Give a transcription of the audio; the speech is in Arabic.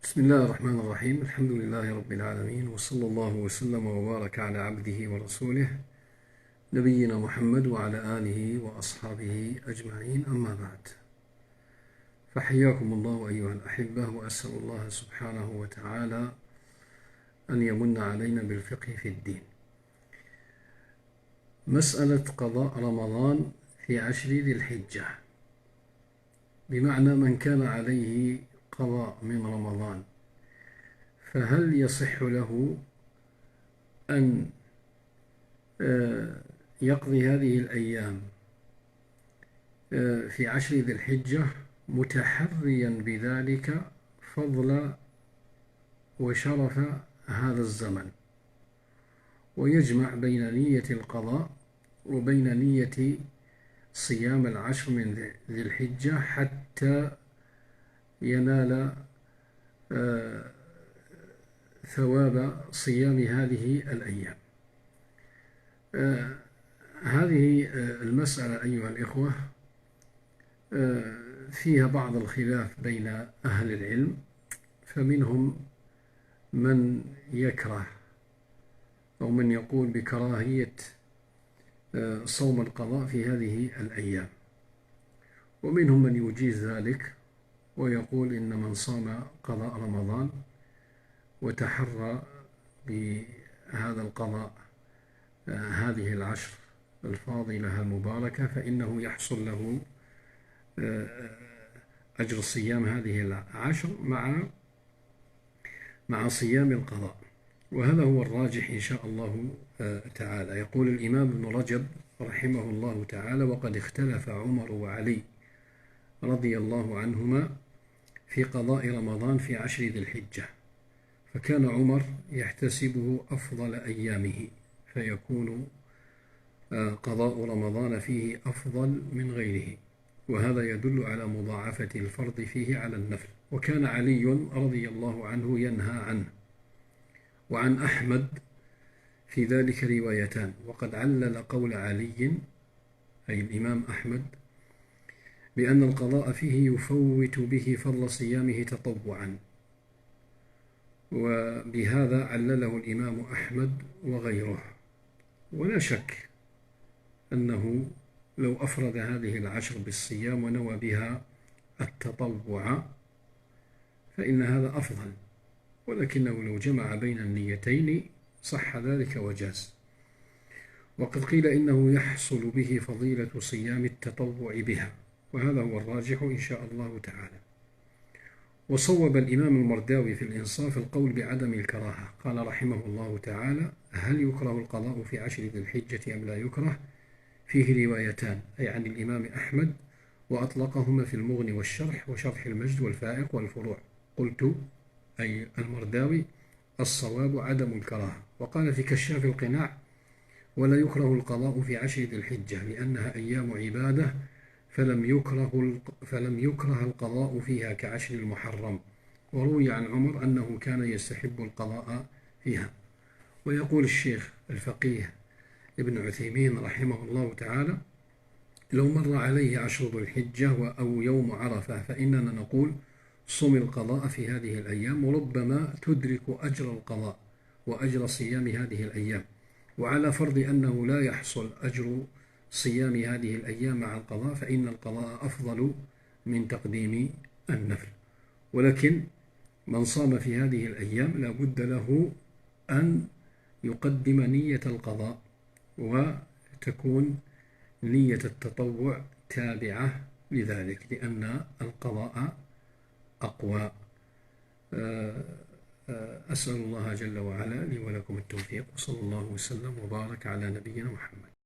بسم الله الرحمن الرحيم. الحمد لله رب العالمين، وصلى الله وسلم وبارك على عبده ورسوله نبينا محمد وعلى آله وأصحابه أجمعين، أما بعد، فحياكم الله أيها الأحبة، وأسأل الله سبحانه وتعالى أن يمن علينا بالفقه في الدين. مسألة قضاء رمضان في 10 ذي الحجة، بمعنى من كان عليه قضاء من رمضان، فهل يصح له أن يقضي هذه الأيام في 10 ذي الحجة متحريا بذلك فضل وشرف هذا الزمن، ويجمع بين نية القضاء وبين نية صيام 10 من ذي الحجة حتى ينال ثواب صيام هذه الأيام. هذه المسألة أيها الإخوة فيها بعض الخلاف بين أهل العلم، فمنهم من يكره أو من يقول بكراهية صوم القضاء في هذه الأيام، ومنهم من يجيز ذلك ويقول إن من صام قضاء رمضان وتحرى بهذا القضاء هذه 10 الفاضلة المباركة فإنه يحصل له أجر صيام هذه 10 مع صيام القضاء، وهذا هو الراجح إن شاء الله تعالى. يقول الإمام ابن رجب رحمه الله تعالى: وقد اختلف عمر وعلي رضي الله عنهما في قضاء رمضان في 10 ذي الحجة، فكان عمر يحتسبه أفضل أيامه، فيكون قضاء رمضان فيه أفضل من غيره، وهذا يدل على مضاعفة الفرض فيه على النفل. وكان علي رضي الله عنه ينهى عنه. وعن أحمد في ذلك روايتان، وقد علل قول علي أي الإمام أحمد بأن القضاء فيه يفوت به فضل صيامه تطوعا، وبهذا علله الإمام أحمد وغيره. ولا شك أنه لو أفرد هذه 10 بالصيام ونوى بها التطوع فإن هذا أفضل، ولكنه لو جمع بين النيتين صح ذلك وجاز. وقد قيل إنه يحصل به فضيلة صيام التطوع بها، وهذا هو الراجح إن شاء الله تعالى. وصوب الإمام المرداوي في الإنصاف القول بعدم الكراهة، قال رحمه الله تعالى: هل يكره القضاء في 10 ذي الحجة أم لا يكره؟ فيه روايتان، أي عن الإمام أحمد، وأطلقهما في المغني والشرح وشرح المجد والفائق والفروع. قلت أي المرداوي: الصواب عدم الكراهة. وقال في كشاف القناع: ولا يكره القضاء في 10 ذي الحجة لأنها أيام عبادة، فلم يكره القضاء فيها كعشر المحرم. وروي عن عمر أنه كان يستحب القضاء فيها. ويقول الشيخ الفقيه ابن عثيمين رحمه الله تعالى: لو مر عليه 10 ذو الحجة أو يوم عرفة فإننا نقول صم القضاء في هذه الأيام، وربما تدرك أجر القضاء وأجر صيام هذه الأيام، وعلى فرض أنه لا يحصل أجر صيام هذه الأيام مع القضاء فإن القضاء أفضل من تقديم النفل. ولكن من صام في هذه الأيام لا بد له أن يقدم نية القضاء، وتكون نية التطوع تابعة لذلك، لأن القضاء أقوى. أسأل الله جل وعلا لي ولكم التوفيق، وصلى الله وسلم وبارك على نبينا محمد.